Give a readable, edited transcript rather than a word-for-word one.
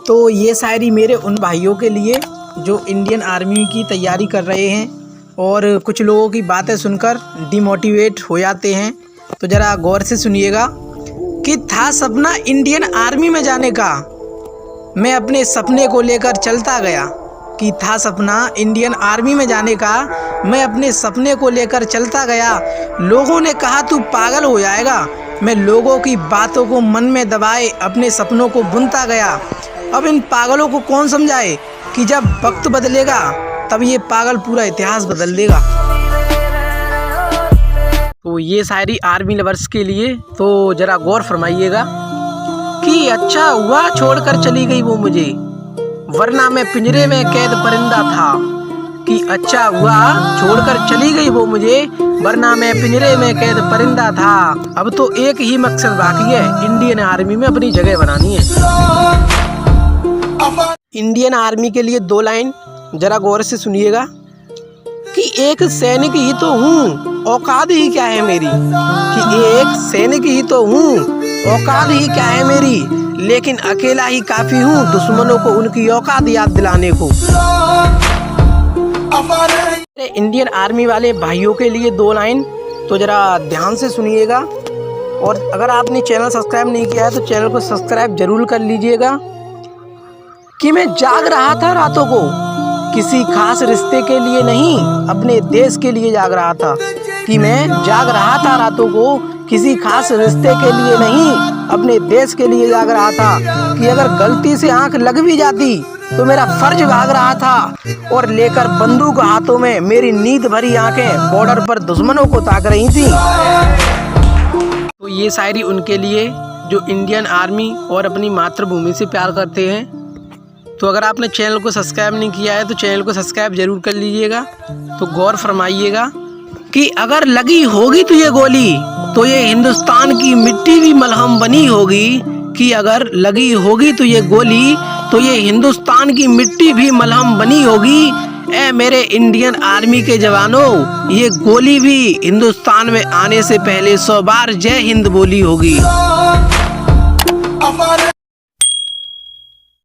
तो ये शायरी मेरे उन भाइयों के लिए जो इंडियन आर्मी की तैयारी कर रहे हैं और कुछ लोगों की बातें सुनकर डिमोटिवेट हो जाते हैं। तो ज़रा गौर से सुनिएगा कि था सपना इंडियन आर्मी में जाने का, मैं अपने सपने को लेकर चलता गया। कि था सपना इंडियन आर्मी में जाने का, मैं अपने सपने को लेकर चलता गया। लोगों ने कहा तू पागल हो जाएगा, मैं लोगों की बातों को मन में दबाए अपने सपनों को बुनता गया। अब इन पागलों को कौन समझाए कि जब वक्त बदलेगा तब ये पागल पूरा इतिहास बदल देगा। तो ये शायरी आर्मी लवर्स के लिए, तो ज़रा गौर फरमाइएगा कि अच्छा हुआ छोड़कर चली गई वो मुझे, वरना मैं पिंजरे में कैद परिंदा था। कि अच्छा हुआ छोड़कर चली गई वो मुझे, वरना मैं पिंजरे में कैद परिंदा था। अब तो एक ही मकसद बाकी है, इंडियन आर्मी में अपनी जगह बनानी है। इंडियन आर्मी के लिए 2 लाइन जरा गौर से सुनिएगा कि एक सैनिक ही तो हूँ, औकात ही क्या है मेरी। कि एक सैनिक ही तो हूँ, औकात ही क्या है मेरी, लेकिन अकेला ही काफी हूँ दुश्मनों को उनकी औकात याद दिलाने को। इंडियन आर्मी वाले भाइयों के लिए 2 लाइन, तो जरा ध्यान से सुनिएगा। और अगर आपने चैनल सब्सक्राइब नहीं किया है तो चैनल को सब्सक्राइब जरूर कर लीजिएगा। कि मैं जाग रहा था रातों को, किसी खास रिश्ते के लिए नहीं, अपने देश के लिए जाग रहा था। कि मैं जाग रहा था रातों को, किसी खास रिश्ते के लिए नहीं, अपने देश के लिए जाग रहा था। कि अगर गलती से आंख लग भी जाती तो मेरा फर्ज भाग रहा था, और लेकर बंदूक हाथों में मेरी नींद भरी आंखें बॉर्डर पर दुश्मनों को ताक रही थी। तो ये शायरी उनके लिए जो इंडियन आर्मी और अपनी मातृभूमि से प्यार करते हैं। तो अगर आपने चैनल को सब्सक्राइब नहीं किया है तो चैनल को सब्सक्राइब जरूर कर लीजिएगा। तो गौर फरमाइएगा कि अगर लगी होगी तो ये गोली, तो ये हिंदुस्तान की मिट्टी भी मलहम बनी होगी। कि अगर लगी होगी तो ये गोली, तो ये हिंदुस्तान की मिट्टी भी मलहम बनी होगी। ए मेरे इंडियन आर्मी के जवानों, ये गोली भी हिंदुस्तान में आने से पहले 100 बार जय हिंद बोली होगी।